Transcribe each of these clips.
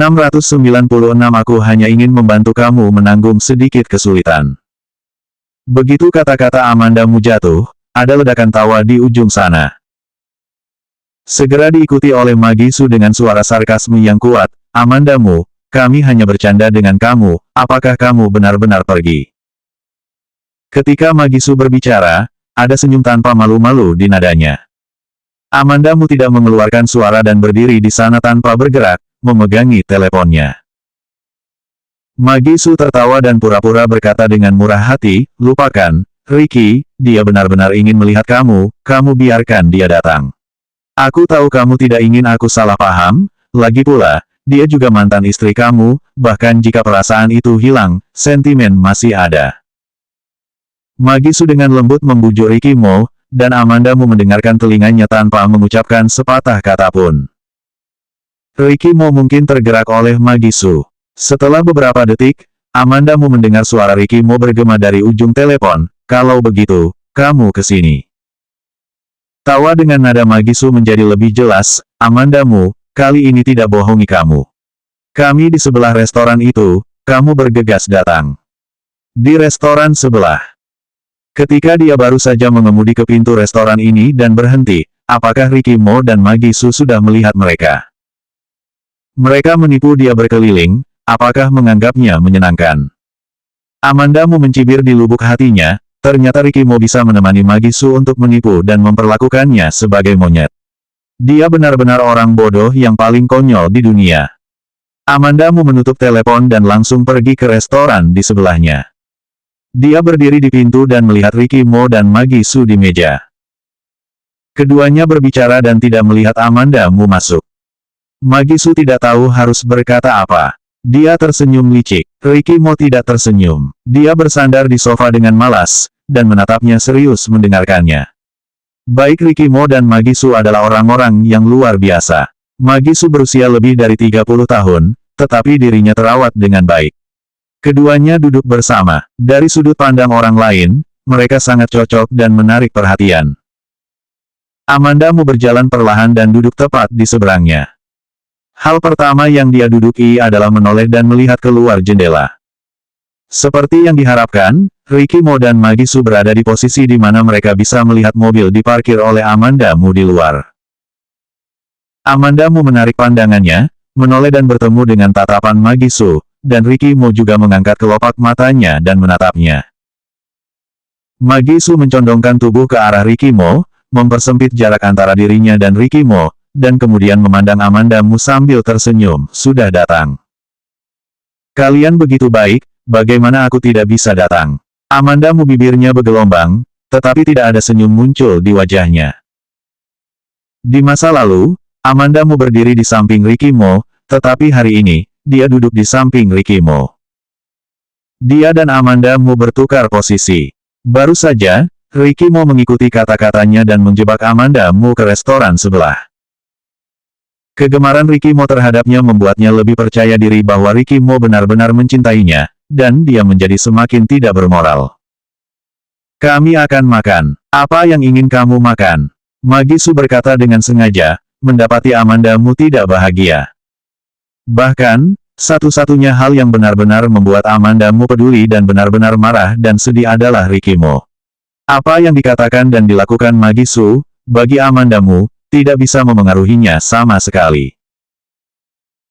696 Aku hanya ingin membantu kamu menanggung sedikit kesulitan. Begitu kata-kata Amandamu jatuh, ada ledakan tawa di ujung sana. Segera diikuti oleh Magisu dengan suara sarkasme yang kuat, Amandamu, kami hanya bercanda dengan kamu, apakah kamu benar-benar pergi? Ketika Magisu berbicara, ada senyum tanpa malu-malu di nadanya. Amandamu tidak mengeluarkan suara dan berdiri di sana tanpa bergerak, memegangi teleponnya. Magisu tertawa dan pura-pura berkata dengan murah hati, lupakan, Ricky, dia benar-benar ingin melihat kamu, kamu biarkan dia datang. Aku tahu kamu tidak ingin aku salah paham, lagi pula, dia juga mantan istri kamu, bahkan jika perasaan itu hilang, sentimen masih ada. Magisu dengan lembut membujuk Ricky Mo, dan Amandamu mendengarkan telinganya tanpa mengucapkan sepatah kata pun. Ricky Mo mungkin tergerak oleh Magisu. Setelah beberapa detik, Amandamu mendengar suara Ricky Mo bergema dari ujung telepon, kalau begitu, kamu ke sini. Tawa dengan nada Magisu menjadi lebih jelas, Amandamu, kali ini tidak bohongi kamu. Kami di sebelah restoran itu, kamu bergegas datang. Di restoran sebelah. Ketika dia baru saja mengemudi ke pintu restoran ini dan berhenti, apakah Ricky Mo dan Magisu sudah melihat mereka? Mereka menipu dia berkeliling, apakah menganggapnya menyenangkan? Amandamu mencibir di lubuk hatinya, ternyata Ricky Mo bisa menemani Magisu untuk menipu dan memperlakukannya sebagai monyet. Dia benar-benar orang bodoh yang paling konyol di dunia. Amandamu menutup telepon dan langsung pergi ke restoran di sebelahnya. Dia berdiri di pintu dan melihat Ricky Mo dan Magisu di meja. Keduanya berbicara dan tidak melihat Amandamu masuk. Magisu tidak tahu harus berkata apa. Dia tersenyum licik. Ricky Mo tidak tersenyum. Dia bersandar di sofa dengan malas, dan menatapnya serius mendengarkannya. Baik Ricky Mo dan Magisu adalah orang-orang yang luar biasa. Magisu berusia lebih dari 30 tahun, tetapi dirinya terawat dengan baik. Keduanya duduk bersama. Dari sudut pandang orang lain, mereka sangat cocok dan menarik perhatian. Amandamu berjalan perlahan dan duduk tepat di seberangnya. Hal pertama yang dia duduki adalah menoleh dan melihat keluar jendela. Seperti yang diharapkan, Ricky Mo dan Magisu berada di posisi di mana mereka bisa melihat mobil diparkir oleh Amandamu di luar. Amandamu menarik pandangannya, menoleh dan bertemu dengan tatapan Magisu, dan Ricky Mo juga mengangkat kelopak matanya dan menatapnya. Magisu mencondongkan tubuh ke arah Ricky Mo, mempersempit jarak antara dirinya dan Ricky Mo, dan kemudian memandang Amandamu sambil tersenyum, sudah datang. Kalian begitu baik, bagaimana aku tidak bisa datang? Amandamu bibirnya bergelombang, tetapi tidak ada senyum muncul di wajahnya. Di masa lalu, Amandamu berdiri di samping Ricky Mo, tetapi hari ini, dia duduk di samping Ricky Mo. Dia dan Amandamu bertukar posisi. Baru saja, Ricky Mo mengikuti kata-katanya dan menjebak Amandamu ke restoran sebelah. Kegemaran Ricky Mo terhadapnya membuatnya lebih percaya diri bahwa Ricky Mo benar-benar mencintainya, dan dia menjadi semakin tidak bermoral. Kami akan makan. Apa yang ingin kamu makan? Magisu berkata dengan sengaja, mendapati Amandamu tidak bahagia. Bahkan, satu-satunya hal yang benar-benar membuat Amandamu peduli dan benar-benar marah dan sedih adalah Ricky Mo. Apa yang dikatakan dan dilakukan Magisu, bagi Amandamu, tidak bisa memengaruhinya sama sekali.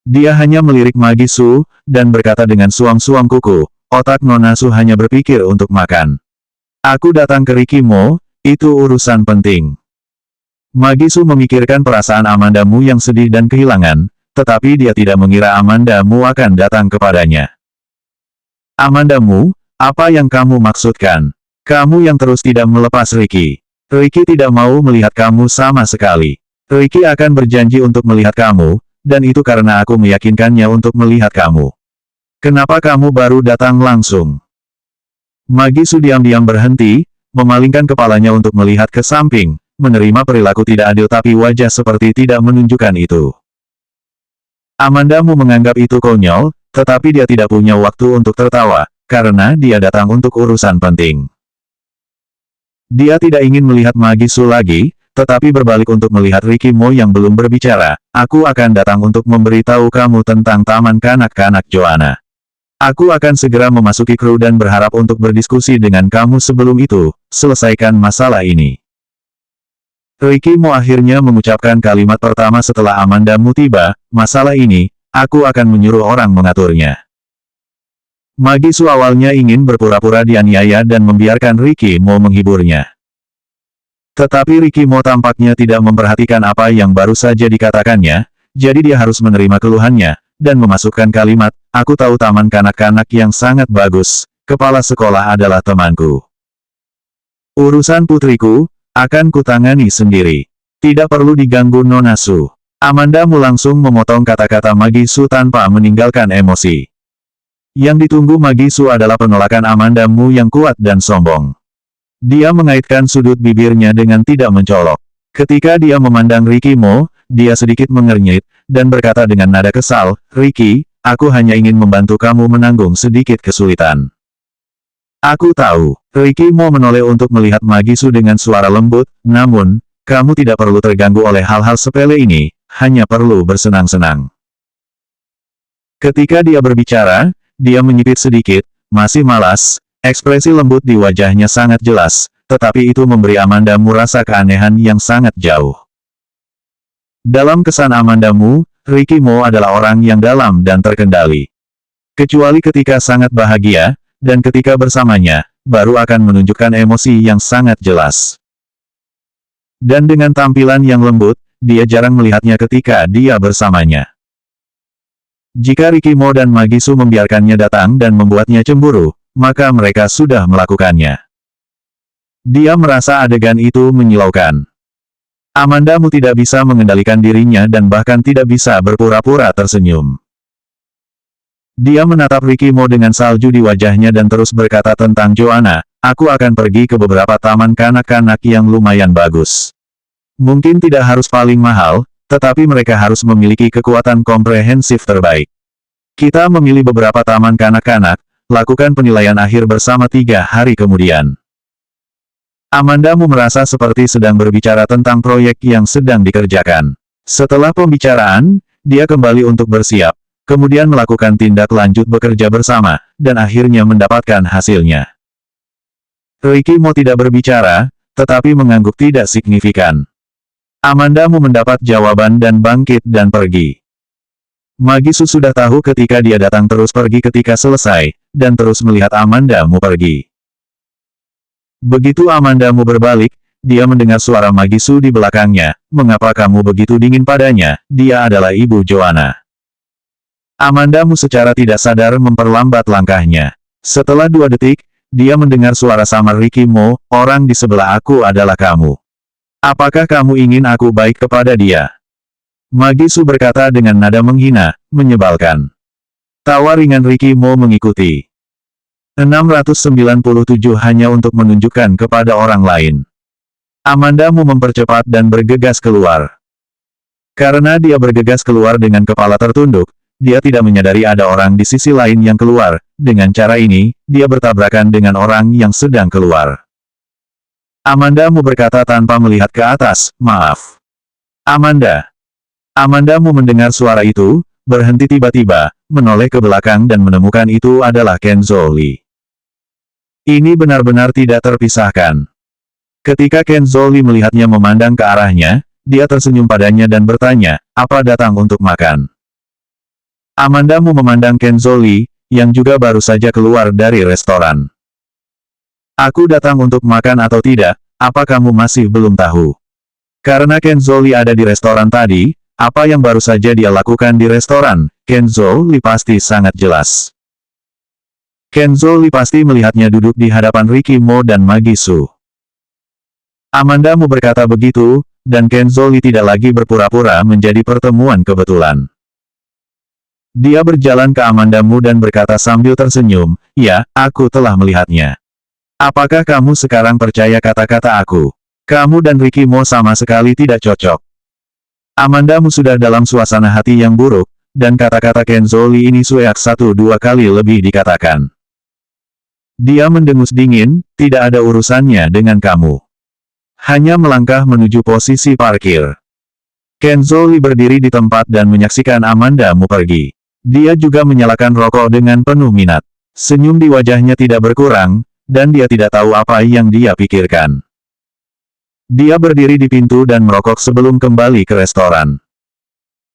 Dia hanya melirik Magisu, dan berkata dengan suam-suam kuku, otak Nonasu hanya berpikir untuk makan. Aku datang ke Ricky Mo, itu urusan penting. Magisu memikirkan perasaan Amandamu yang sedih dan kehilangan, tetapi dia tidak mengira Amandamu akan datang kepadanya. Amandamu, apa yang kamu maksudkan? Kamu yang terus tidak melepas Ricky. Ricky tidak mau melihat kamu sama sekali. Ricky akan berjanji untuk melihat kamu, dan itu karena aku meyakinkannya untuk melihat kamu. Kenapa kamu baru datang langsung? Magisu diam-diam berhenti, memalingkan kepalanya untuk melihat ke samping, menerima perilaku tidak adil tapi wajah seperti tidak menunjukkan itu. Amandamu menganggap itu konyol, tetapi dia tidak punya waktu untuk tertawa, karena dia datang untuk urusan penting. Dia tidak ingin melihat Magisu lagi, tetapi berbalik untuk melihat Ricky Mo yang belum berbicara. Aku akan datang untuk memberitahu kamu tentang taman kanak-kanak Joanna. Aku akan segera memasuki kru dan berharap untuk berdiskusi dengan kamu sebelum itu. Selesaikan masalah ini. Ricky Mo akhirnya mengucapkan kalimat pertama setelah Amandamu tiba. Masalah ini, aku akan menyuruh orang mengaturnya. Magisu awalnya ingin berpura-pura dianiaya dan membiarkan Ricky Mo menghiburnya. Tetapi Ricky Mo tampaknya tidak memperhatikan apa yang baru saja dikatakannya, jadi dia harus menerima keluhannya, dan memasukkan kalimat, aku tahu taman kanak-kanak yang sangat bagus, kepala sekolah adalah temanku. Urusan putriku, akan kutangani sendiri. Tidak perlu diganggu Nona Su. Amandamu langsung memotong kata-kata Magisu tanpa meninggalkan emosi. Yang ditunggu Magisu adalah penolakan Amandamu yang kuat dan sombong. Dia mengaitkan sudut bibirnya dengan tidak mencolok. Ketika dia memandang Ricky Mo, dia sedikit mengernyit, dan berkata dengan nada kesal, Ricky, aku hanya ingin membantu kamu menanggung sedikit kesulitan. Aku tahu. Ricky Mo menoleh untuk melihat Magisu dengan suara lembut, namun, kamu tidak perlu terganggu oleh hal-hal sepele ini, hanya perlu bersenang-senang. Ketika dia berbicara, dia menyipit sedikit, masih malas, ekspresi lembut di wajahnya sangat jelas, tetapi itu memberi Amandamu rasa keanehan yang sangat jauh. Dalam kesan Amandamu, Ricky Mo adalah orang yang dalam dan terkendali. Kecuali ketika sangat bahagia, dan ketika bersamanya, baru akan menunjukkan emosi yang sangat jelas. Dan dengan tampilan yang lembut, dia jarang melihatnya ketika dia bersamanya. Jika Ricky Mo dan Magisu membiarkannya datang dan membuatnya cemburu, maka mereka sudah melakukannya. Dia merasa adegan itu menyilaukan. Amandamu tidak bisa mengendalikan dirinya dan bahkan tidak bisa berpura-pura tersenyum. Dia menatap Ricky Mo dengan salju di wajahnya dan terus berkata tentang Joanna, aku akan pergi ke beberapa taman kanak-kanak yang lumayan bagus. Mungkin tidak harus paling mahal, tetapi mereka harus memiliki kekuatan komprehensif terbaik. Kita memilih beberapa taman kanak-kanak, lakukan penilaian akhir bersama 3 hari kemudian. Amandamu merasa seperti sedang berbicara tentang proyek yang sedang dikerjakan. Setelah pembicaraan, dia kembali untuk bersiap, kemudian melakukan tindak lanjut bekerja bersama, dan akhirnya mendapatkan hasilnya. Ricky Mo tidak berbicara, tetapi mengangguk tidak signifikan. Amandamu mendapat jawaban dan bangkit dan pergi. Magisu sudah tahu ketika dia datang terus pergi ketika selesai, dan terus melihat Amandamu pergi. Begitu Amandamu berbalik, dia mendengar suara Magisu di belakangnya, mengapa kamu begitu dingin padanya, dia adalah ibu Joanna. Amandamu secara tidak sadar memperlambat langkahnya. Setelah 2 detik, dia mendengar suara samar Ricky Mo, orang di sebelah aku adalah kamu. Apakah kamu ingin aku baik kepada dia? Magisu berkata dengan nada menghina, menyebalkan. Tawa ringan Ricky Mo mengikuti. 697 hanya untuk menunjukkan kepada orang lain. Amandamu mempercepat dan bergegas keluar. Karena dia bergegas keluar dengan kepala tertunduk, dia tidak menyadari ada orang di sisi lain yang keluar. Dengan cara ini, dia bertabrakan dengan orang yang sedang keluar. Amandamu berkata tanpa melihat ke atas, maaf. Amanda. Amandamu mendengar suara itu, berhenti tiba-tiba, menoleh ke belakang dan menemukan itu adalah Kenzo Lee. Ini benar-benar tidak terpisahkan. Ketika Kenzo Lee melihatnya memandang ke arahnya, dia tersenyum padanya dan bertanya, apa datang untuk makan? Amandamu memandang Kenzo Lee, yang juga baru saja keluar dari restoran. Aku datang untuk makan atau tidak, apa kamu masih belum tahu? Karena Kenzo Lee ada di restoran tadi, apa yang baru saja dia lakukan di restoran, Kenzo Lee pasti sangat jelas. Kenzo Lee pasti melihatnya duduk di hadapan Ricky Mo dan Magisu. Amandamu berkata begitu, dan Kenzo Lee tidak lagi berpura-pura menjadi pertemuan kebetulan. Dia berjalan ke Amandamu dan berkata sambil tersenyum, ya, aku telah melihatnya. Apakah kamu sekarang percaya kata-kata aku? Kamu dan Ricky Mo sama sekali tidak cocok. Amandamu sudah dalam suasana hati yang buruk, dan kata-kata Kenzo Lee ini suek 1-2 kali lebih dikatakan. Dia mendengus dingin, tidak ada urusannya dengan kamu. hanya melangkah menuju posisi parkir. Kenzo Lee berdiri di tempat dan menyaksikan Amanda Mu pergi. Dia juga menyalakan rokok dengan penuh minat. Senyum di wajahnya tidak berkurang, dan dia tidak tahu apa yang dia pikirkan. Dia berdiri di pintu dan merokok sebelum kembali ke restoran.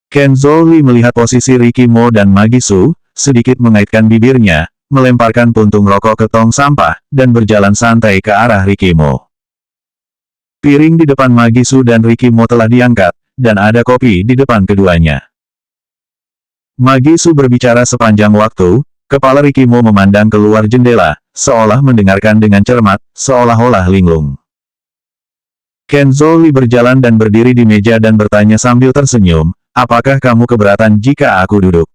Kenzo Lee melihat posisi Ricky Mo dan Magisu, sedikit mengaitkan bibirnya, melemparkan puntung rokok ke tong sampah, dan berjalan santai ke arah Ricky Mo. Piring di depan Magisu dan Ricky Mo telah diangkat, dan ada kopi di depan keduanya. Magisu berbicara sepanjang waktu, kepala Ricky Mo memandang keluar jendela, seolah mendengarkan dengan cermat, seolah-olah linglung. Kenzo Lee berjalan dan berdiri di meja dan bertanya sambil tersenyum, apakah kamu keberatan jika aku duduk?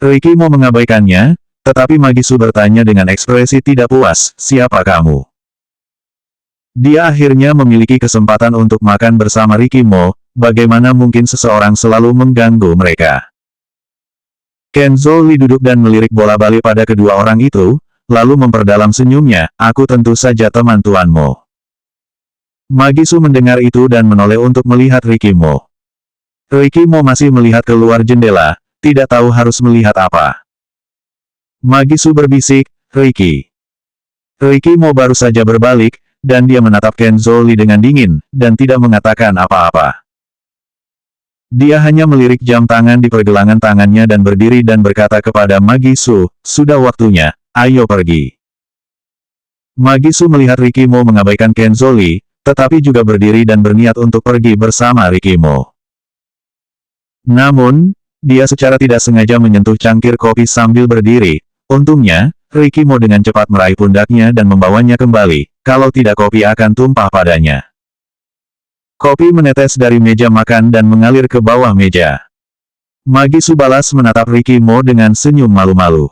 Ricky Mo mengabaikannya, tetapi Magisu bertanya dengan ekspresi tidak puas, siapa kamu? Dia akhirnya memiliki kesempatan untuk makan bersama Ricky Mo, bagaimana mungkin seseorang selalu mengganggu mereka. Kenzo Lee duduk dan melirik bola-balik pada kedua orang itu, lalu memperdalam senyumnya, aku tentu saja teman tuanmu. Magisu mendengar itu dan menoleh untuk melihat Ricky Mo. Ricky Mo masih melihat keluar jendela, tidak tahu harus melihat apa. Magisu berbisik, Ricky. Ricky Mo baru saja berbalik, dan dia menatap Kenzo Lee dengan dingin, dan tidak mengatakan apa-apa. Dia hanya melirik jam tangan di pergelangan tangannya dan berdiri dan berkata kepada Magisu, sudah waktunya, ayo pergi. Magisu melihat Ricky Mo mengabaikan Kenzo Lee, tetapi juga berdiri dan berniat untuk pergi bersama Ricky Mo. Namun, dia secara tidak sengaja menyentuh cangkir kopi sambil berdiri. Untungnya, Ricky Mo dengan cepat meraih pundaknya dan membawanya kembali, kalau tidak kopi akan tumpah padanya. Kopi menetes dari meja makan dan mengalir ke bawah meja. Magisu balas menatap Ricky Mo dengan senyum malu-malu.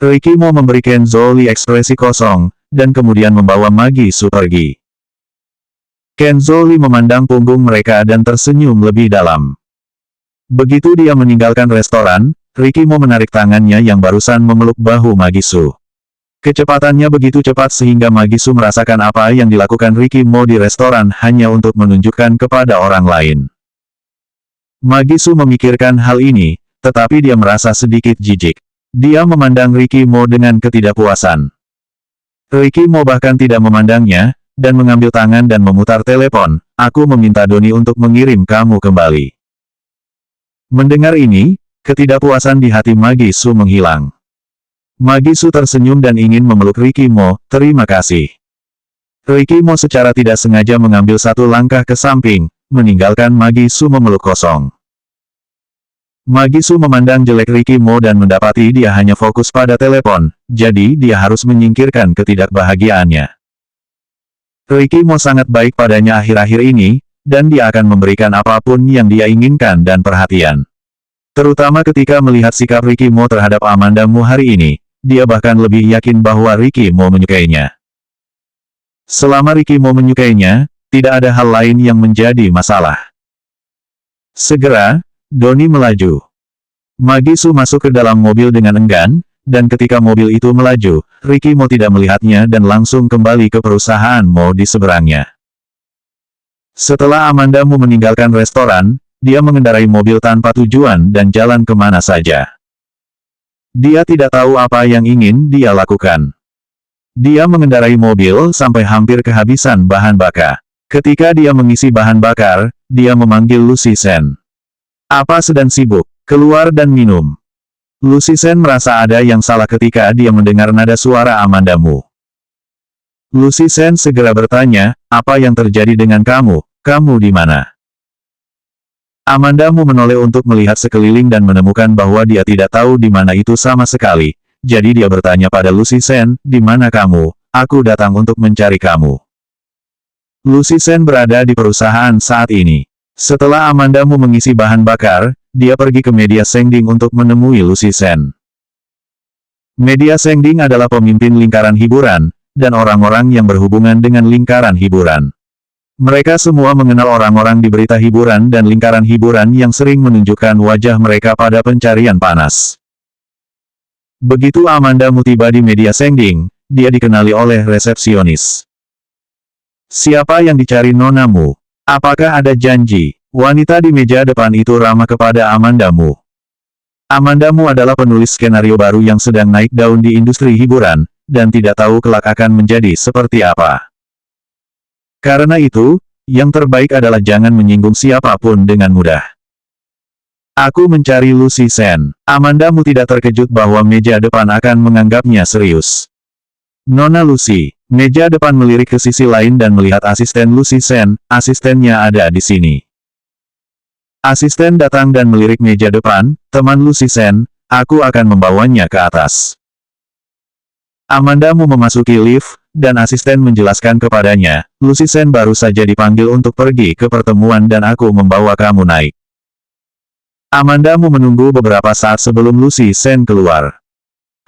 Ricky Mo memberi Kenzo Lee ekspresi kosong, dan kemudian membawa Magisu pergi. Kenzo Lee memandang punggung mereka dan tersenyum lebih dalam. Begitu dia meninggalkan restoran, Ricky Mo menarik tangannya yang barusan memeluk bahu Magisu. Kecepatannya begitu cepat sehingga Magisu merasakan apa yang dilakukan Ricky Mo di restoran hanya untuk menunjukkan kepada orang lain. Magisu memikirkan hal ini, tetapi dia merasa sedikit jijik. Dia memandang Ricky Mo dengan ketidakpuasan. Ricky Mo bahkan tidak memandangnya, dan mengambil tangan dan memutar telepon, aku meminta Doni untuk mengirim kamu kembali. Mendengar ini, ketidakpuasan di hati Magisu menghilang. Magisu tersenyum dan ingin memeluk Ricky Mo, terima kasih. Ricky Mo secara tidak sengaja mengambil satu langkah ke samping, meninggalkan Magisu memeluk kosong. Magisu memandang jelek Ricky Mo dan mendapati dia hanya fokus pada telepon, jadi dia harus menyingkirkan ketidakbahagiaannya. Ricky Mo sangat baik padanya akhir-akhir ini, dan dia akan memberikan apapun yang dia inginkan dan perhatian. Terutama ketika melihat sikap Ricky Mo terhadap Amanda Mu hari ini, dia bahkan lebih yakin bahwa Ricky Mo menyukainya. Selama Ricky Mo menyukainya, tidak ada hal lain yang menjadi masalah. Segera, Doni melaju. Magisu masuk ke dalam mobil dengan enggan, dan ketika mobil itu melaju, Ricky Mo tidak melihatnya dan langsung kembali ke perusahaan Mo di seberangnya. Setelah Amanda Mu meninggalkan restoran, dia mengendarai mobil tanpa tujuan dan jalan kemana saja. Dia tidak tahu apa yang ingin dia lakukan. Dia mengendarai mobil sampai hampir kehabisan bahan bakar. Ketika dia mengisi bahan bakar, dia memanggil Lucy Sen. Apa sedang sibuk? Keluar dan minum. Lucy Sen merasa ada yang salah ketika dia mendengar nada suara Amanda Mu. Lucy Sen segera bertanya, apa yang terjadi dengan kamu? Kamu di mana? Amanda Mu menoleh untuk melihat sekeliling dan menemukan bahwa dia tidak tahu di mana itu sama sekali. Jadi dia bertanya pada Lucy Sen, di mana kamu? Aku datang untuk mencari kamu. Lucy Sen berada di perusahaan saat ini. Setelah Amanda Mu mengisi bahan bakar, dia pergi ke Media Sengding untuk menemui Lucy Sen. Media Sengding adalah pemimpin lingkaran hiburan, dan orang-orang yang berhubungan dengan lingkaran hiburan. Mereka semua mengenal orang-orang di berita hiburan dan lingkaran hiburan yang sering menunjukkan wajah mereka pada pencarian panas. Begitu Amanda Mu tiba di Media Sengding, dia dikenali oleh resepsionis. Siapa yang dicari nonamu? Apakah ada janji? Wanita di meja depan itu ramah kepada Amandamu. Amandamu adalah penulis skenario baru yang sedang naik daun di industri hiburan, dan tidak tahu kelak akan menjadi seperti apa. Karena itu, yang terbaik adalah jangan menyinggung siapapun dengan mudah. Aku mencari Lucy Sen. Amandamu tidak terkejut bahwa meja depan akan menganggapnya serius. Nona Lucy. Meja depan melirik ke sisi lain dan melihat asisten Lucy Sen. Asistennya ada di sini. Asisten datang dan melirik meja depan. Teman Lucy Sen, aku akan membawanya ke atas. Amandamu memasuki lift, dan asisten menjelaskan kepadanya, Lucy Sen baru saja dipanggil untuk pergi ke pertemuan dan aku membawa kamu naik. Amandamu menunggu beberapa saat sebelum Lucy Sen keluar.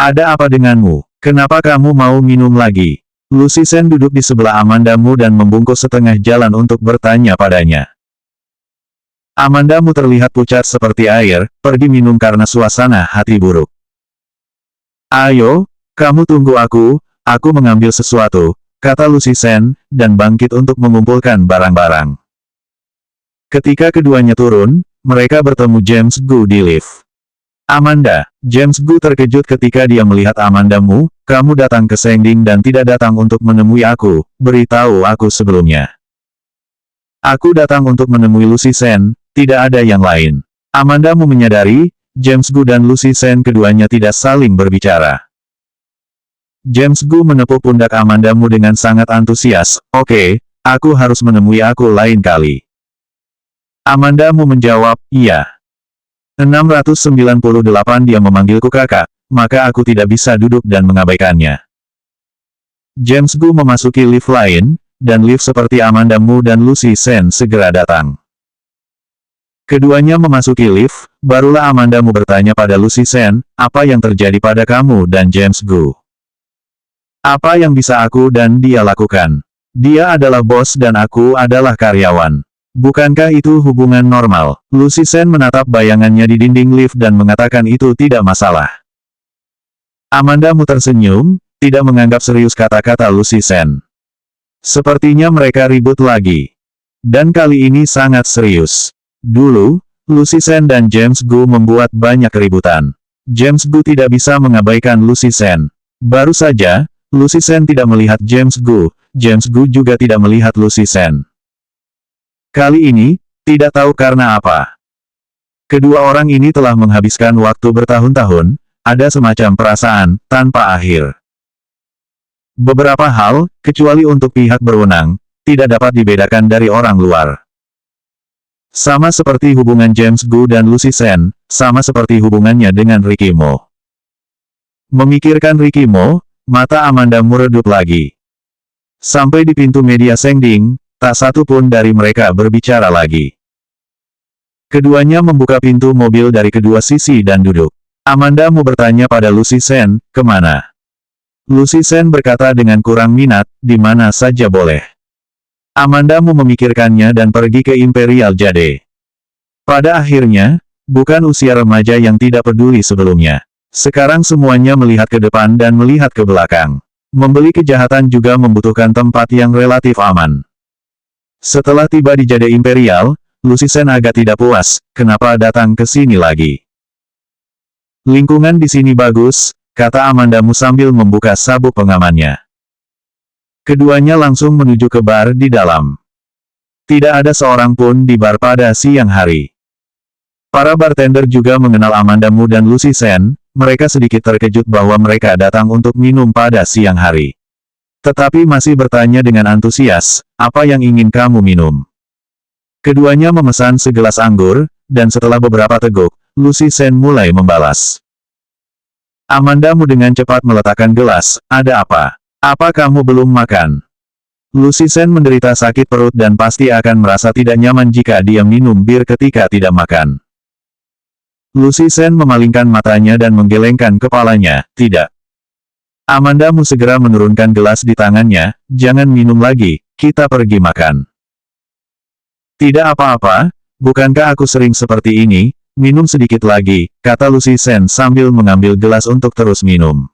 Ada apa denganmu? Kenapa kamu mau minum lagi? Lucy Sen duduk di sebelah Amandamu dan membungkuk setengah jalan untuk bertanya padanya. Amandamu terlihat pucat seperti air, pergi minum karena suasana hati buruk. Ayo, kamu tunggu aku mengambil sesuatu, kata Lucy Sen, dan bangkit untuk mengumpulkan barang-barang. Ketika keduanya turun, mereka bertemu James Gu di lift. Amanda, James Gu terkejut ketika dia melihat Amandamu, kamu datang ke Sengding dan tidak datang untuk menemui aku, beritahu aku sebelumnya. Aku datang untuk menemui Lucy Sen, tidak ada yang lain. Amandamu menyadari, James Gu dan Lucy Sen keduanya tidak saling berbicara. James Gu menepuk pundak Amandamu dengan sangat antusias, oke, aku harus menemui aku lain kali. Amandamu menjawab, iya. 698 dia memanggilku kakak, maka aku tidak bisa duduk dan mengabaikannya. James Gu memasuki lift lain, dan lift seperti Amandamu dan Lucy Sen segera datang. Keduanya memasuki lift, barulah Amandamu bertanya pada Lucy Sen, apa yang terjadi pada kamu dan James Gu? Apa yang bisa aku dan dia lakukan? Dia adalah bos dan aku adalah karyawan. Bukankah itu hubungan normal? Lucy Sen menatap bayangannya di dinding lift dan mengatakan itu tidak masalah. Amandamu tersenyum, tidak menganggap serius kata-kata Lucy Sen. Sepertinya mereka ribut lagi. Dan kali ini sangat serius. Dulu, Lucy Sen dan James Gu membuat banyak keributan. James Gu tidak bisa mengabaikan Lucy Sen. Baru saja, Lucy Sen tidak melihat James Gu juga tidak melihat Lucy Sen. Kali ini, tidak tahu karena apa. Kedua orang ini telah menghabiskan waktu bertahun-tahun, ada semacam perasaan, tanpa akhir. Beberapa hal, kecuali untuk pihak berwenang, tidak dapat dibedakan dari orang luar. Sama seperti hubungan James Gu dan Lucy Sen, sama seperti hubungannya dengan Ricky Mo. Memikirkan Ricky Mo, mata Amandamu redup lagi. Sampai di pintu media Sengding, tak satu pun dari mereka berbicara lagi. Keduanya membuka pintu mobil dari kedua sisi dan duduk. Amandamu bertanya pada Lucy Sen, kemana? Lucy Sen berkata dengan kurang minat, di mana saja boleh. Amandamu memikirkannya dan pergi ke Imperial Jade. Pada akhirnya, bukan usia remaja yang tidak peduli sebelumnya. Sekarang semuanya melihat ke depan dan melihat ke belakang. Membeli kejahatan juga membutuhkan tempat yang relatif aman. Setelah tiba di Jade Imperial, Lucy Sen agak tidak puas, kenapa datang ke sini lagi? Lingkungan di sini bagus, kata Amandamu sambil membuka sabuk pengamannya. Keduanya langsung menuju ke bar di dalam. Tidak ada seorang pun di bar pada siang hari. Para bartender juga mengenal Amandamu dan Lucy Sen, mereka sedikit terkejut bahwa mereka datang untuk minum pada siang hari. Tetapi masih bertanya dengan antusias, apa yang ingin kamu minum? Keduanya memesan segelas anggur, dan setelah beberapa teguk, Lucy Sen mulai membalas. Amandamu dengan cepat meletakkan gelas, ada apa? Apa kamu belum makan? Lucy Sen menderita sakit perut dan pasti akan merasa tidak nyaman jika dia minum bir ketika tidak makan. Lucy Sen memalingkan matanya dan menggelengkan kepalanya, tidak. Amandamu segera menurunkan gelas di tangannya, jangan minum lagi, kita pergi makan. Tidak apa-apa, bukankah aku sering seperti ini, minum sedikit lagi, kata Lucy Sen sambil mengambil gelas untuk terus minum.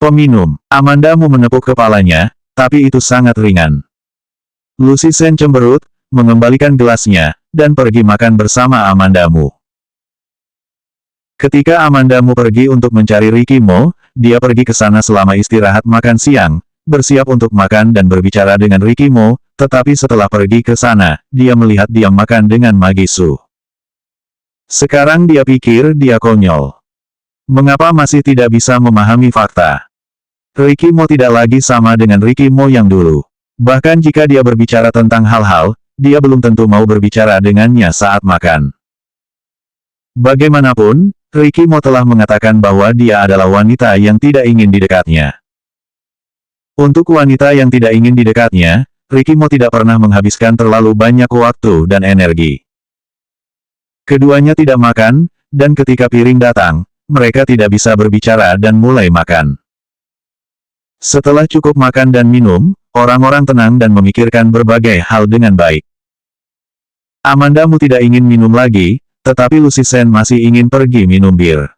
Peminum, Amandamu menepuk kepalanya, tapi itu sangat ringan. Lucy Sen cemberut, mengembalikan gelasnya, dan pergi makan bersama Amandamu. Ketika Amandamu pergi untuk mencari Ricky Mo, dia pergi ke sana selama istirahat makan siang, bersiap untuk makan dan berbicara dengan Ricky Mo, tetapi setelah pergi ke sana, dia melihat dia makan dengan Magisu. Sekarang dia pikir dia konyol. Mengapa masih tidak bisa memahami fakta? Ricky Mo tidak lagi sama dengan Ricky Mo yang dulu. Bahkan jika dia berbicara tentang hal-hal, dia belum tentu mau berbicara dengannya saat makan. Bagaimanapun, Ricky Mo telah mengatakan bahwa dia adalah wanita yang tidak ingin didekatnya. Untuk wanita yang tidak ingin didekatnya, Ricky Mo tidak pernah menghabiskan terlalu banyak waktu dan energi. Keduanya tidak makan, dan ketika piring datang, mereka tidak bisa berbicara dan mulai makan. Setelah cukup makan dan minum, orang-orang tenang dan memikirkan berbagai hal dengan baik. Amandamu tidak ingin minum lagi, tetapi Lucy Sen masih ingin pergi minum bir.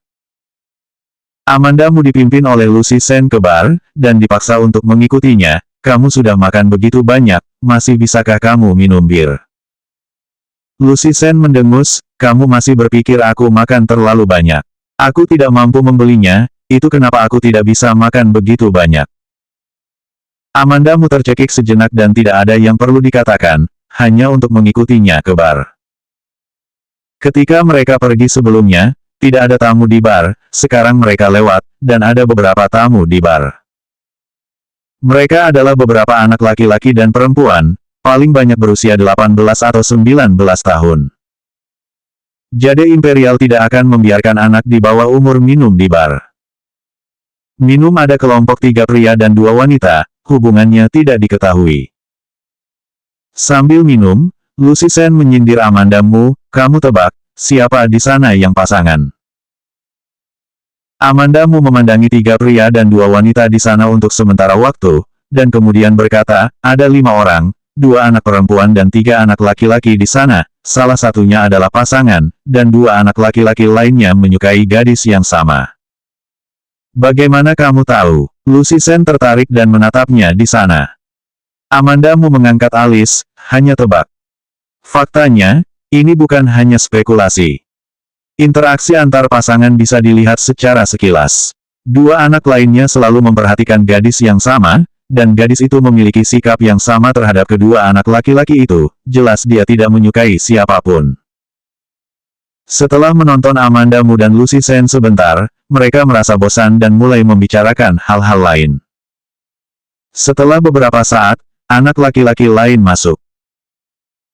Amandamu dipimpin oleh Lucy Sen ke bar, dan dipaksa untuk mengikutinya. Kamu sudah makan begitu banyak, masih bisakah kamu minum bir? Lucy Sen mendengus, kamu masih berpikir aku makan terlalu banyak. Aku tidak mampu membelinya, itu kenapa aku tidak bisa makan begitu banyak. Amandamu tercekik sejenak dan tidak ada yang perlu dikatakan, hanya untuk mengikutinya ke bar. Ketika mereka pergi sebelumnya, tidak ada tamu di bar, sekarang mereka lewat, dan ada beberapa tamu di bar. Mereka adalah beberapa anak laki-laki dan perempuan, paling banyak berusia 18 atau 19 tahun. Jade Imperial tidak akan membiarkan anak di bawah umur minum di bar. Minum ada kelompok 3 pria dan 2 wanita, hubungannya tidak diketahui. Sambil minum, Lucy Sen menyindir Amandamu, kamu tebak, siapa di sana yang pasangan? Amandamu memandangi 3 pria dan 2 wanita di sana untuk sementara waktu, dan kemudian berkata, ada 5 orang, 2 anak perempuan dan 3 anak laki-laki di sana, salah satunya adalah pasangan, dan 2 anak laki-laki lainnya menyukai gadis yang sama. Bagaimana kamu tahu? Lucy Sen tertarik dan menatapnya di sana. Amandamu mengangkat alis, hanya tebak. Faktanya, ini bukan hanya spekulasi. Interaksi antar pasangan bisa dilihat secara sekilas. 2 anak lainnya selalu memperhatikan gadis yang sama, dan gadis itu memiliki sikap yang sama terhadap kedua anak laki-laki itu, jelas dia tidak menyukai siapapun. Setelah menonton Amandamu dan Lucy Sen sebentar, mereka merasa bosan dan mulai membicarakan hal-hal lain. Setelah beberapa saat, anak laki-laki lain masuk.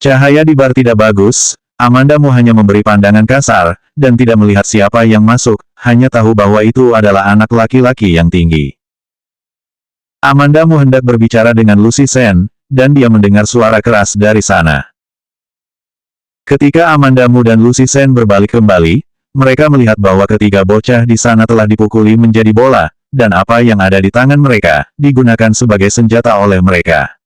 Cahaya di bar tidak bagus, Amandamu hanya memberi pandangan kasar, dan tidak melihat siapa yang masuk, hanya tahu bahwa itu adalah anak laki-laki yang tinggi. Amandamu hendak berbicara dengan Lucy Sen, dan dia mendengar suara keras dari sana. Ketika Amandamu dan Lucy Sen berbalik kembali, mereka melihat bahwa ketiga bocah di sana telah dipukuli menjadi bola, dan apa yang ada di tangan mereka, digunakan sebagai senjata oleh mereka.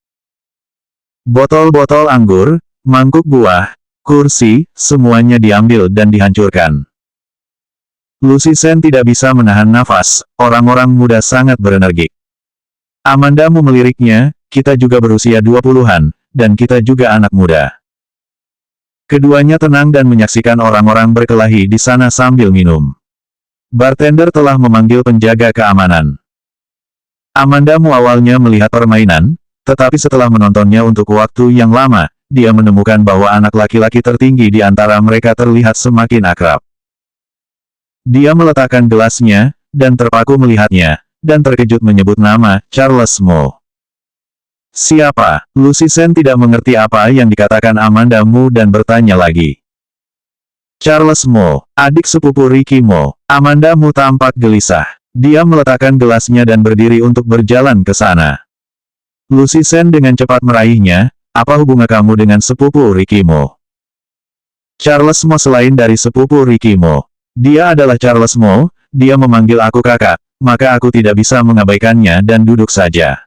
Botol-botol anggur, mangkuk buah, kursi, semuanya diambil dan dihancurkan. Lucy Sen tidak bisa menahan nafas, orang-orang muda sangat berenergi. Amandamu meliriknya, kita juga berusia 20-an, dan kita juga anak muda. Keduanya tenang dan menyaksikan orang-orang berkelahi di sana sambil minum. Bartender telah memanggil penjaga keamanan. Amandamu awalnya melihat permainan, tetapi setelah menontonnya untuk waktu yang lama, dia menemukan bahwa anak laki-laki tertinggi di antara mereka terlihat semakin akrab. Dia meletakkan gelasnya, dan terpaku melihatnya, dan terkejut menyebut nama Charles Mo. Siapa? Lucy Sen tidak mengerti apa yang dikatakan Amandamu dan bertanya lagi. Charles Mo, adik sepupu Ricky Mo. Amandamu tampak gelisah. Dia meletakkan gelasnya dan berdiri untuk berjalan ke sana. Lucy Sen dengan cepat meraihnya, apa hubungan kamu dengan sepupu Ricky Mo? Charles Mo selain dari sepupu Ricky Mo. Dia adalah Charles Mo, dia memanggil aku kakak, maka aku tidak bisa mengabaikannya dan duduk saja.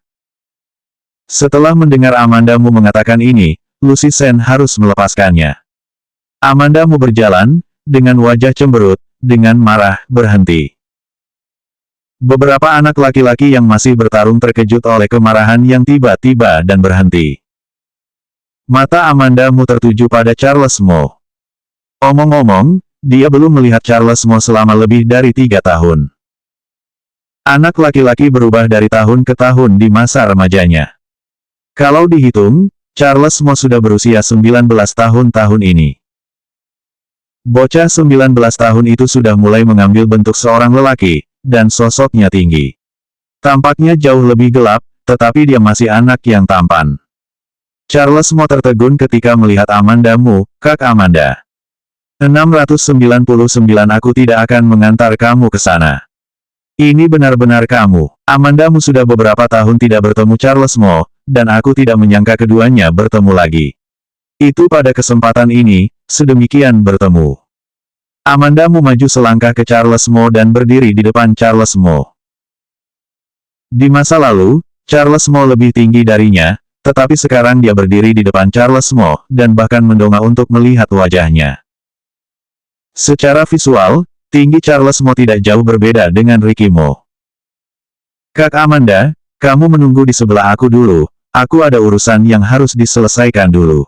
Setelah mendengar Amandamu mengatakan ini, Lucy Sen harus melepaskannya. Amandamu berjalan, dengan wajah cemberut, dengan marah, berhenti. Beberapa anak laki-laki yang masih bertarung terkejut oleh kemarahan yang tiba-tiba dan berhenti. Mata Amandamu tertuju pada Charles Mo. Omong-omong, dia belum melihat Charles Mo selama lebih dari 3 tahun. Anak laki-laki berubah dari tahun ke tahun di masa remajanya. Kalau dihitung, Charles Mo sudah berusia 19 tahun ini. Bocah 19 tahun itu sudah mulai mengambil bentuk seorang lelaki, dan sosoknya tinggi. Tampaknya jauh lebih gelap, tetapi dia masih anak yang tampan. Charles Mo tertegun ketika melihat Amandamu, Kak Amanda. 699 aku tidak akan mengantar kamu ke sana. Ini benar-benar kamu. Amandamu sudah beberapa tahun tidak bertemu Charles Mo, dan aku tidak menyangka keduanya bertemu lagi. Itu pada kesempatan ini, sedemikian bertemu. Amandamu maju selangkah ke Charles Mo dan berdiri di depan Charles Mo. Di masa lalu, Charles Mo lebih tinggi darinya, tetapi sekarang dia berdiri di depan Charles Mo, dan bahkan mendongak untuk melihat wajahnya. Secara visual, tinggi Charles Mo tidak jauh berbeda dengan Ricky Mo. Kak Amanda, kamu menunggu di sebelah aku dulu, aku ada urusan yang harus diselesaikan dulu.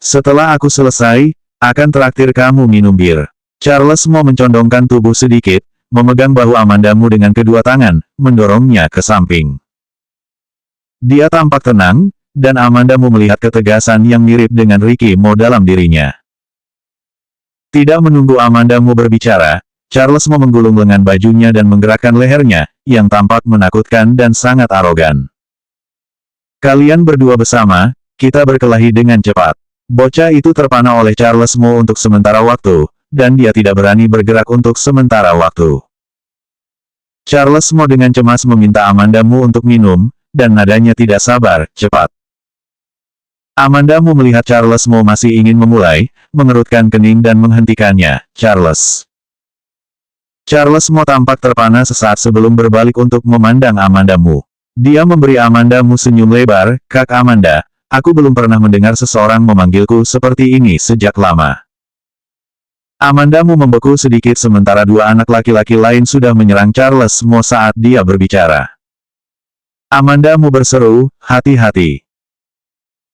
Setelah aku selesai, akan traktir kamu minum bir. Charles Mo mencondongkan tubuh sedikit, memegang bahu Amandamu dengan kedua tangan, mendorongnya ke samping. Dia tampak tenang, dan Amandamu melihat ketegasan yang mirip dengan Ricky Mo dalam dirinya. Tidak menunggu Amandamu berbicara, Charles Mo menggulung lengan bajunya dan menggerakkan lehernya, yang tampak menakutkan dan sangat arogan. Kalian berdua bersama, kita berkelahi dengan cepat. Bocah itu terpana oleh Charles Mo untuk sementara waktu, dan dia tidak berani bergerak untuk sementara waktu. Charles Mo dengan cemas meminta Amandamu untuk minum, dan nadanya tidak sabar, cepat. Amandamu melihat Charles Mo masih ingin memulai, mengerutkan kening dan menghentikannya. Charles Mo tampak terpana sesaat sebelum berbalik untuk memandang Amandamu. Dia memberi Amandamu senyum lebar, Kak Amanda, aku belum pernah mendengar seseorang memanggilku seperti ini sejak lama. Amandamu membeku sedikit sementara dua anak laki-laki lain sudah menyerang Charles Mo saat dia berbicara. Amandamu berseru, hati-hati.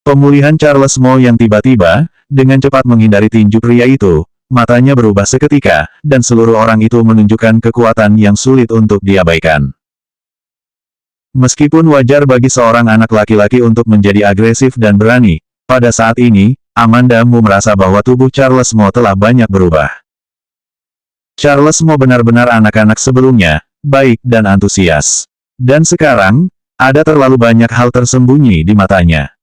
Pemulihan Charles Mo yang tiba-tiba, dengan cepat menghindari tinju pria itu, matanya berubah seketika, dan seluruh orang itu menunjukkan kekuatan yang sulit untuk diabaikan. Meskipun wajar bagi seorang anak laki-laki untuk menjadi agresif dan berani, pada saat ini, Amandamu merasa bahwa tubuh Charles Mo telah banyak berubah. Charles Mo benar-benar anak-anak sebelumnya, baik dan antusias. Dan sekarang, ada terlalu banyak hal tersembunyi di matanya.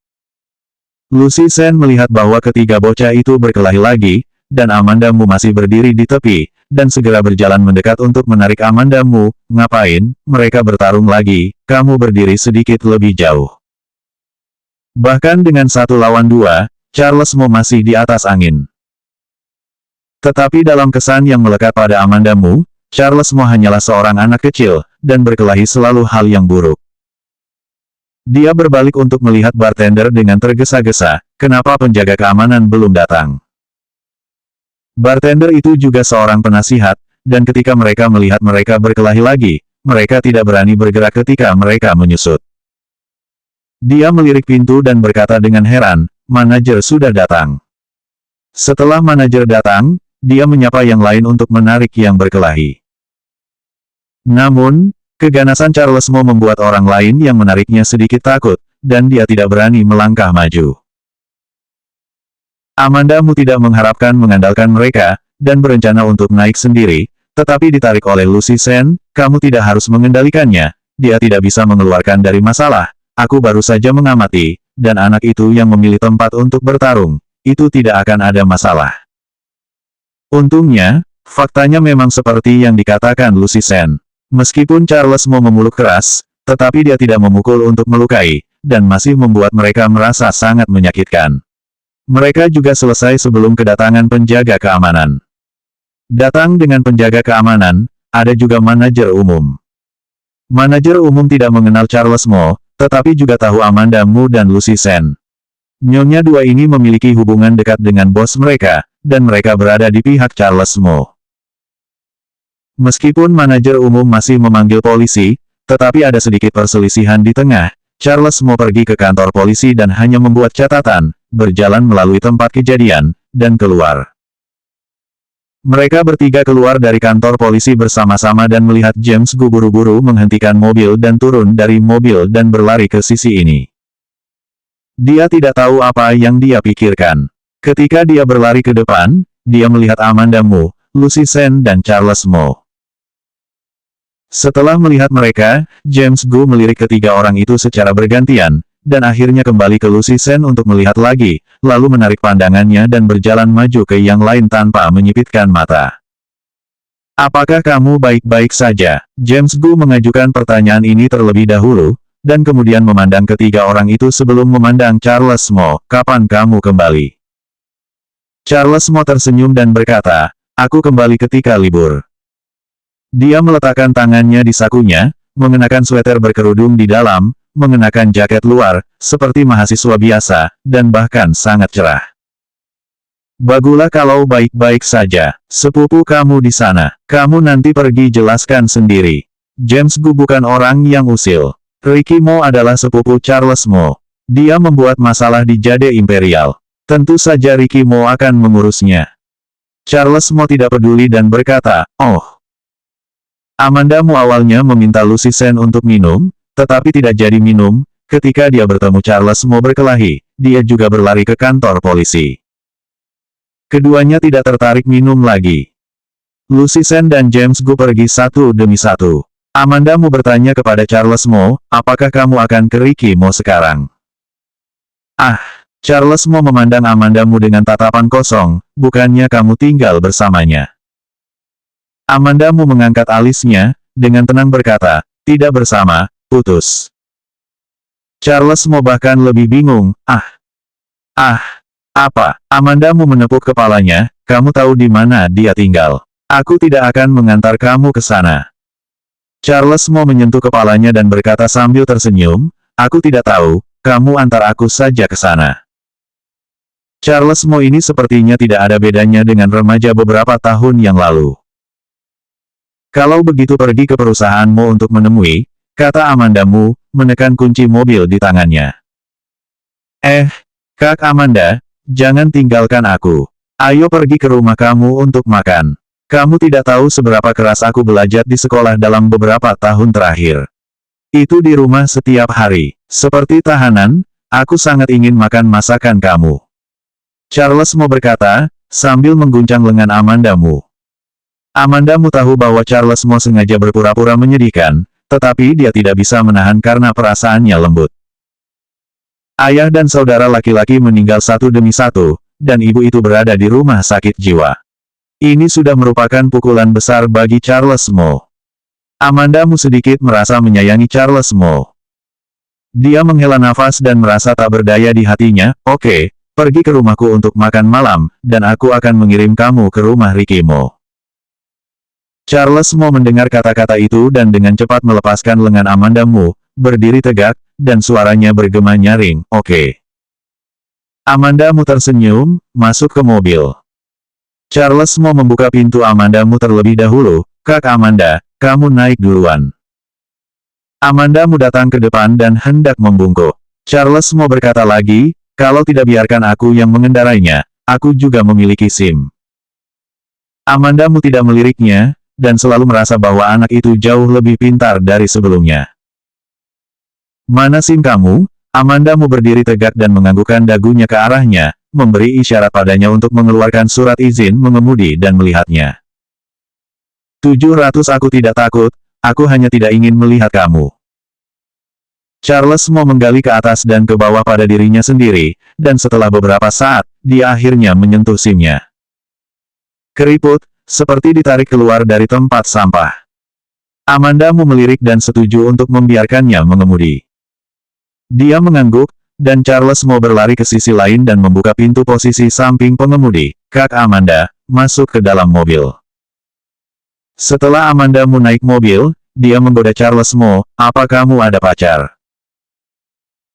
Lucy Sen melihat bahwa ketiga bocah itu berkelahi lagi, dan Amandamu masih berdiri di tepi, dan segera berjalan mendekat untuk menarik Amandamu. Ngapain, mereka bertarung lagi, kamu berdiri sedikit lebih jauh. Bahkan dengan 1 lawan 2, Charles Mo masih di atas angin. Tetapi dalam kesan yang melekat pada Amandamu, Charles Mo hanyalah seorang anak kecil, dan berkelahi selalu hal yang buruk. Dia berbalik untuk melihat bartender dengan tergesa-gesa, kenapa penjaga keamanan belum datang. Bartender itu juga seorang penasihat, dan ketika mereka melihat mereka berkelahi lagi, mereka tidak berani bergerak ketika mereka menyusut. Dia melirik pintu dan berkata dengan heran, manajer sudah datang. Setelah manajer datang, dia menyapa yang lain untuk menarik yang berkelahi. Namun, keganasan Charles Mo membuat orang lain yang menariknya sedikit takut, dan dia tidak berani melangkah maju. Amandamu tidak mengharapkan mengandalkan mereka, dan berencana untuk naik sendiri, tetapi ditarik oleh Lucy Sen, kamu tidak harus mengendalikannya, dia tidak bisa mengeluarkan dari masalah, aku baru saja mengamati, dan anak itu yang memilih tempat untuk bertarung, itu tidak akan ada masalah. Untungnya, faktanya memang seperti yang dikatakan Lucy Sen. Meskipun Charles Mo memeluk keras, tetapi dia tidak memukul untuk melukai, dan masih membuat mereka merasa sangat menyakitkan. Mereka juga selesai sebelum kedatangan penjaga keamanan. Datang dengan penjaga keamanan, ada juga manajer umum. Manajer umum tidak mengenal Charles Mo, tetapi juga tahu Amandamu dan Lucy Sen. Nyonya dua ini memiliki hubungan dekat dengan bos mereka, dan mereka berada di pihak Charles Mo. Meskipun manajer umum masih memanggil polisi, tetapi ada sedikit perselisihan di tengah, Charles Mo pergi ke kantor polisi dan hanya membuat catatan, berjalan melalui tempat kejadian, dan keluar. Mereka bertiga keluar dari kantor polisi bersama-sama dan melihat James Gu buru-buru menghentikan mobil dan turun dari mobil dan berlari ke sisi ini. Dia tidak tahu apa yang dia pikirkan. Ketika dia berlari ke depan, dia melihat Amanda Mu, Lucy Sen dan Charles Mo. Setelah melihat mereka, James Gu melirik ketiga orang itu secara bergantian, dan akhirnya kembali ke Lucy Sen untuk melihat lagi, lalu menarik pandangannya dan berjalan maju ke yang lain tanpa menyipitkan mata. "Apakah kamu baik-baik saja?" James Gu mengajukan pertanyaan ini terlebih dahulu, dan kemudian memandang ketiga orang itu sebelum memandang Charles Mo. "Kapan kamu kembali?" Charles Mo tersenyum dan berkata, "Aku kembali ketika libur." Dia meletakkan tangannya di sakunya, mengenakan sweater berkerudung di dalam, mengenakan jaket luar, seperti mahasiswa biasa, dan bahkan sangat cerah. "Baguslah kalau baik-baik saja. Sepupu kamu di sana. Kamu nanti pergi jelaskan sendiri." James Gu bukan orang yang usil. Ricky Mo adalah sepupu Charles Mo. Dia membuat masalah di Jade Imperial. Tentu saja Ricky Mo akan mengurusnya. Charles Mo tidak peduli dan berkata, "Oh." Amanda Mo awalnya meminta Lucy Sen untuk minum, tetapi tidak jadi minum. Ketika dia bertemu Charles Mo berkelahi, dia juga berlari ke kantor polisi. Keduanya tidak tertarik minum lagi. Lucy Sen dan James Gu pergi satu demi satu. Amanda Mo bertanya kepada Charles Mo, "Apakah kamu akan ke Ricky Mo sekarang?" "Ah." Charles Mo memandang Amanda Mo dengan tatapan kosong, "Bukannya kamu tinggal bersamanya?" Amanda Mo mengangkat alisnya, dengan tenang berkata, "Tidak bersama, putus." Charles Mo bahkan lebih bingung, apa?" Amanda Mo menepuk kepalanya, "Kamu tahu di mana dia tinggal. Aku tidak akan mengantar kamu ke sana." Charles Mo menyentuh kepalanya dan berkata sambil tersenyum, "Aku tidak tahu, kamu antar aku saja ke sana." Charles Mo ini sepertinya tidak ada bedanya dengan remaja beberapa tahun yang lalu. "Kalau begitu pergi ke perusahaan Mo untuk menemui," kata Amanda Mo, menekan kunci mobil di tangannya. Kak Amanda, jangan tinggalkan aku. Ayo pergi ke rumah kamu untuk makan. Kamu tidak tahu seberapa keras aku belajar di sekolah dalam beberapa tahun terakhir. Itu di rumah setiap hari. Seperti tahanan, aku sangat ingin makan masakan kamu." Charles Mo berkata, sambil mengguncang lengan Amanda Mo. Amanda Mo tahu bahwa Charles Mo sengaja berpura-pura menyedihkan, tetapi dia tidak bisa menahan karena perasaannya lembut. Ayah dan saudara laki-laki meninggal satu demi satu, dan ibu itu berada di rumah sakit jiwa. Ini sudah merupakan pukulan besar bagi Charles Mo. Amanda Mo sedikit merasa menyayangi Charles Mo. Dia menghela nafas dan merasa tak berdaya di hatinya. "Oke, pergi ke rumahku untuk makan malam, dan aku akan mengirim kamu ke rumah Ricky Mo." Charles Mo mendengar kata-kata itu dan dengan cepat melepaskan lengan Amanda Mo, berdiri tegak, dan suaranya bergema nyaring, "Oke." Amanda Mo tersenyum, masuk ke mobil. Charles Mo membuka pintu Amanda Mo terlebih dahulu, "Kak Amanda, kamu naik duluan." Amanda Mo datang ke depan dan hendak membungkuk. Charles Mo berkata lagi, "Kalau tidak biarkan aku yang mengendarainya, aku juga memiliki SIM." Amanda Mo tidak meliriknya, dan selalu merasa bahwa anak itu jauh lebih pintar dari sebelumnya. "Mana SIM kamu?" Amanda Mo berdiri tegak dan menganggukkan dagunya ke arahnya, memberi isyarat padanya untuk mengeluarkan surat izin mengemudi dan melihatnya. 700 Aku tidak takut, aku hanya tidak ingin melihat kamu." Charles Mo menggali ke atas dan ke bawah pada dirinya sendiri, dan setelah beberapa saat, dia akhirnya menyentuh SIM-nya. Keriput, seperti ditarik keluar dari tempat sampah. Amanda Mo melirik dan setuju untuk membiarkannya mengemudi. Dia mengangguk, dan Charles Mo berlari ke sisi lain dan membuka pintu posisi samping pengemudi. "Kak Amanda, masuk ke dalam mobil." Setelah Amanda Mo naik mobil, dia menggoda Charles Mo, "Apa kamu ada pacar?"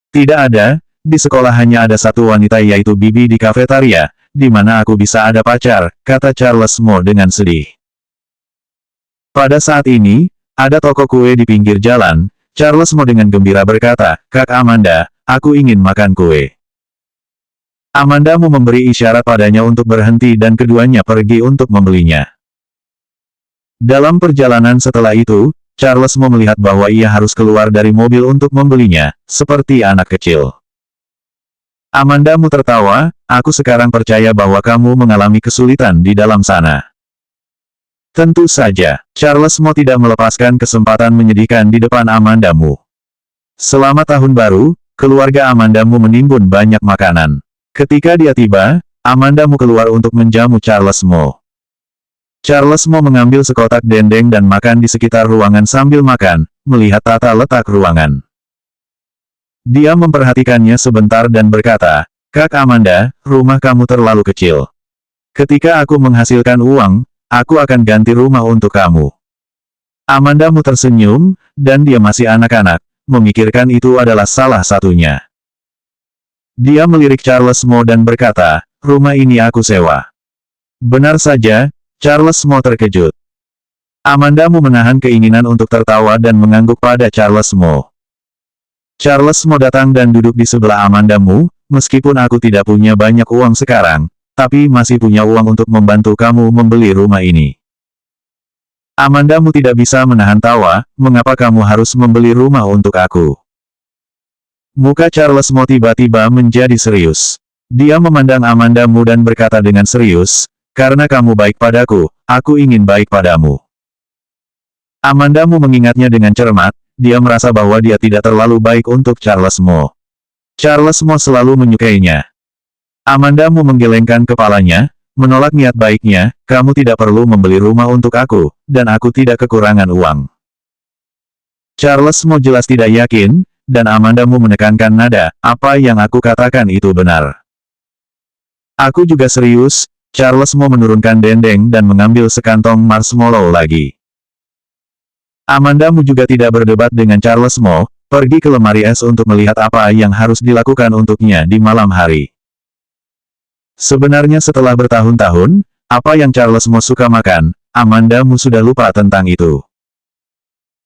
"Tidak ada, di sekolah hanya ada satu wanita yaitu Bibi di kafetaria, di mana aku bisa ada pacar," kata Charles Mo dengan sedih. Pada saat ini, ada toko kue di pinggir jalan. Charles Mo dengan gembira berkata, Kak Amanda, aku ingin makan kue. Amanda Mo memberi isyarat padanya untuk berhenti dan keduanya pergi untuk membelinya. Dalam perjalanan setelah itu, Charles Mo melihat bahwa ia harus keluar dari mobil untuk membelinya, seperti anak kecil. Amanda Mo tertawa, aku sekarang percaya bahwa kamu mengalami kesulitan di dalam sana. Tentu saja, Charles Mo tidak melepaskan kesempatan menyedihkan di depan Amanda Mo. Selama tahun baru, keluarga Amanda Mo menimbun banyak makanan. Ketika dia tiba, Amanda Mo keluar untuk menjamu Charles Mo. Charles Mo mengambil sekotak dendeng dan makan di sekitar ruangan sambil makan, melihat tata letak ruangan. Dia memperhatikannya sebentar dan berkata, Kak Amanda, rumah kamu terlalu kecil. Ketika aku menghasilkan uang, aku akan ganti rumah untuk kamu. Amanda Mo tersenyum, dan dia masih anak-anak, memikirkan itu adalah salah satunya. Dia melirik Charles Mo dan berkata, rumah ini aku sewa. Benar saja, Charles Mo terkejut. Amanda Mo menahan keinginan untuk tertawa dan mengangguk pada Charles Mo. Charles Mo datang dan duduk di sebelah Amanda Mo, meskipun aku tidak punya banyak uang sekarang, tapi masih punya uang untuk membantu kamu membeli rumah ini. Amanda Mo tidak bisa menahan tawa, mengapa kamu harus membeli rumah untuk aku? Muka Charles Mo tiba-tiba menjadi serius. Dia memandang Amanda Mo dan berkata dengan serius, karena kamu baik padaku, aku ingin baik padamu. Amanda Mo mengingatnya dengan cermat, dia merasa bahwa dia tidak terlalu baik untuk Charles Mo. Charles Mo selalu menyukainya. Amanda Mo menggelengkan kepalanya, menolak niat baiknya, kamu tidak perlu membeli rumah untuk aku, dan aku tidak kekurangan uang. Charles Mo jelas tidak yakin, dan Amanda Mo menekankan nada, apa yang aku katakan itu benar. Aku juga serius. Charles Mo menurunkan dendeng dan mengambil sekantong marshmallow lagi. Amanda Mo juga tidak berdebat dengan Charles Mo, pergi ke lemari es untuk melihat apa yang harus dilakukan untuknya di malam hari. Sebenarnya setelah bertahun-tahun, apa yang Charles Mo suka makan, Amanda Mo sudah lupa tentang itu.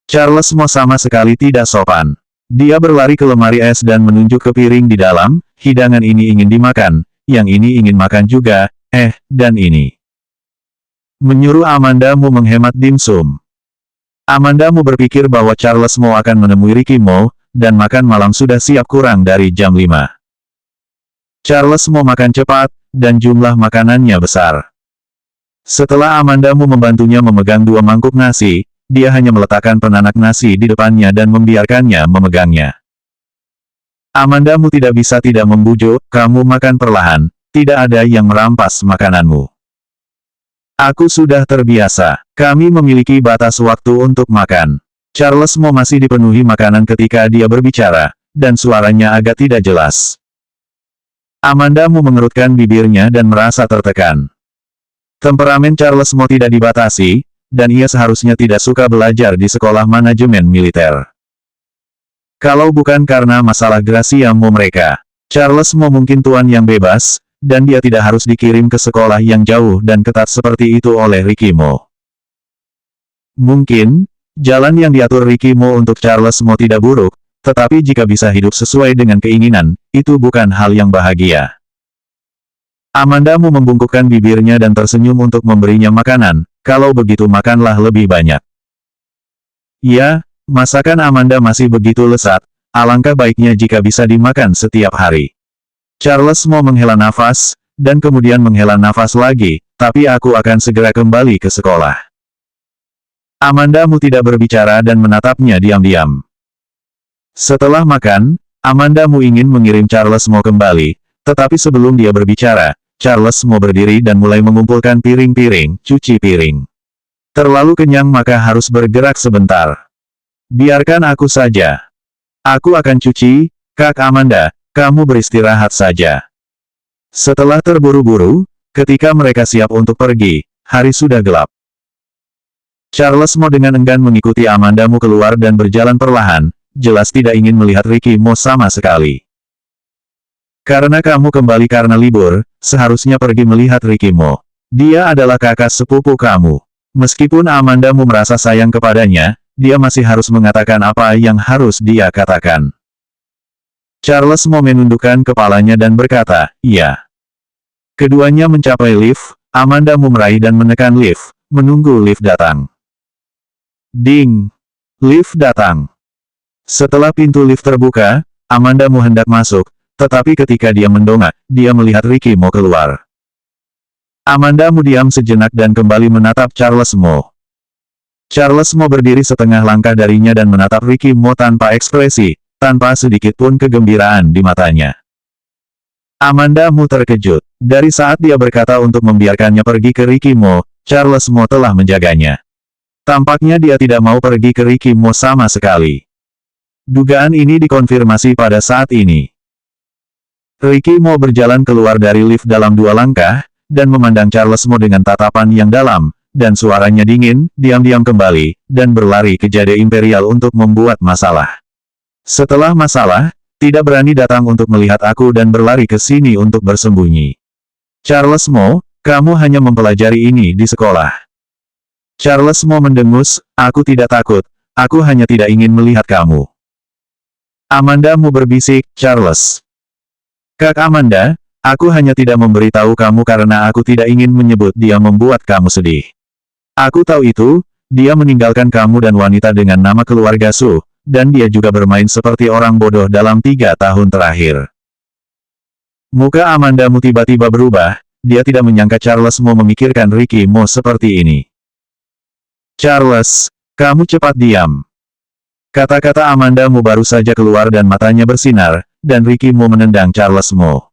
Charles Mo sama sekali tidak sopan. Dia berlari ke lemari es dan menunjuk ke piring di dalam, hidangan ini ingin dimakan, yang ini ingin makan juga, dan ini. Menyuruh Amanda Mo menghemat dimsum. Amanda Mo berpikir bahwa Charles Mo akan menemui Ricky Mo, dan makan malam sudah siap kurang dari jam 5. Charles Mo makan cepat, dan jumlah makanannya besar. Setelah Amanda Mo membantunya memegang 2 mangkuk nasi, dia hanya meletakkan penanak nasi di depannya dan membiarkannya memegangnya. Amanda Mo tidak bisa tidak membujuk, kamu makan perlahan. Tidak ada yang merampas makananmu. Aku sudah terbiasa. Kami memiliki batas waktu untuk makan. Charles Mo masih dipenuhi makanan ketika dia berbicara, dan suaranya agak tidak jelas. Amanda Mo mengerutkan bibirnya dan merasa tertekan. Temperamen Charles Mo tidak dibatasi, dan ia seharusnya tidak suka belajar di sekolah manajemen militer. Kalau bukan karena masalah Gracia Mo mereka, Charles Mo mungkin tuan yang bebas, dan dia tidak harus dikirim ke sekolah yang jauh dan ketat seperti itu oleh Ricky Mo. Mungkin, jalan yang diatur Ricky Mo untuk Charles Mo tidak buruk, tetapi jika bisa hidup sesuai dengan keinginan, itu bukan hal yang bahagia. Amanda Mo membungkukkan bibirnya dan tersenyum untuk memberinya makanan, kalau begitu makanlah lebih banyak. Ya, masakan Amanda masih begitu lezat, alangkah baiknya jika bisa dimakan setiap hari. Charles Mo menghela nafas, dan kemudian menghela nafas lagi, tapi aku akan segera kembali ke sekolah. Amanda Mo tidak berbicara dan menatapnya diam-diam. Setelah makan, Amanda Mo ingin mengirim Charles Mo kembali, tetapi sebelum dia berbicara, Charles Mo berdiri dan mulai mengumpulkan piring-piring, cuci piring. Terlalu kenyang maka harus bergerak sebentar. Biarkan aku saja. Aku akan cuci, Kak Amanda. Kamu beristirahat saja. Setelah terburu-buru, ketika mereka siap untuk pergi, hari sudah gelap. Charles Mo dengan enggan mengikuti Amanda Mo keluar dan berjalan perlahan, jelas tidak ingin melihat Ricky Mo sama sekali. Karena kamu kembali karena libur, seharusnya pergi melihat Ricky Mo. Dia adalah kakak sepupu kamu. Meskipun Amanda Mo merasa sayang kepadanya, dia masih harus mengatakan apa yang harus dia katakan. Charles Mo menundukkan kepalanya dan berkata, "Iya." Keduanya mencapai lift, Amanda Mu meraih dan menekan lift, menunggu lift datang. Ding! Lift datang. Setelah pintu lift terbuka, Amanda Mu hendak masuk, tetapi ketika dia mendongak, dia melihat Ricky Mo keluar. Amanda Mu diam sejenak dan kembali menatap Charles Mo. Charles Mo berdiri setengah langkah darinya dan menatap Ricky Mo tanpa ekspresi, tanpa sedikit pun kegembiraan di matanya. Amanda Mu terkejut. Dari saat dia berkata untuk membiarkannya pergi ke Ricky Mo, Charles Mo telah menjaganya. Tampaknya dia tidak mau pergi ke Ricky Mo sama sekali. Dugaan ini dikonfirmasi pada saat ini. Ricky Mo berjalan keluar dari lift dalam 2 langkah, dan memandang Charles Mo dengan tatapan yang dalam, dan suaranya dingin, diam-diam kembali, dan berlari ke Jade Imperial untuk membuat masalah. Setelah masalah, tidak berani datang untuk melihat aku dan berlari ke sini untuk bersembunyi. Charles Mo, kamu hanya mempelajari ini di sekolah. Charles Mo mendengus, aku tidak takut, aku hanya tidak ingin melihat kamu. Amanda Mu berbisik, Charles. Kak Amanda, aku hanya tidak memberitahu kamu karena aku tidak ingin menyebut dia membuat kamu sedih. Aku tahu itu, dia meninggalkan kamu dan wanita dengan nama keluarga Su. Dan dia juga bermain seperti orang bodoh dalam 3 tahun terakhir. Muka Amanda Mu tiba-tiba berubah, dia tidak menyangka Charles Mo memikirkan Ricky Mo seperti ini. Charles, kamu cepat diam. Kata-kata Amanda Mu baru saja keluar dan matanya bersinar, dan Ricky Mo menendang Charles Mo.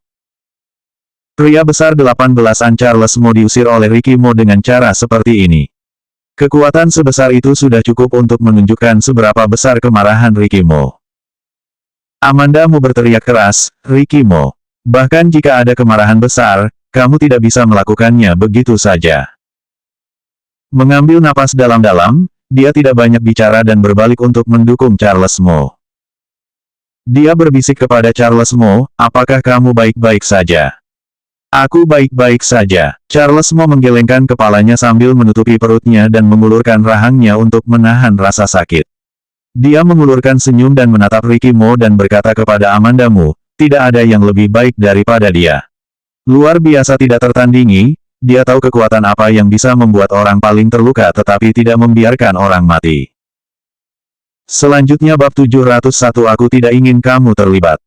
Pria besar 18-an Charles Mo diusir oleh Ricky Mo dengan cara seperti ini. Kekuatan sebesar itu sudah cukup untuk menunjukkan seberapa besar kemarahan Ricky Mo. Amanda Mu berteriak keras, Ricky Mo. Bahkan jika ada kemarahan besar, kamu tidak bisa melakukannya begitu saja. Mengambil napas dalam-dalam, dia tidak banyak bicara dan berbalik untuk mendukung Charles Mo. Dia berbisik kepada Charles Mo, apakah kamu baik-baik saja? Aku baik-baik saja. Charles Mo menggelengkan kepalanya sambil menutupi perutnya dan mengulurkan rahangnya untuk menahan rasa sakit. Dia mengulurkan senyum dan menatap Ricky Mo dan berkata kepada Amanda Mu, tidak ada yang lebih baik daripada dia. Luar biasa tidak tertandingi, dia tahu kekuatan apa yang bisa membuat orang paling terluka tetapi tidak membiarkan orang mati. Selanjutnya bab 701 aku tidak ingin kamu terlibat.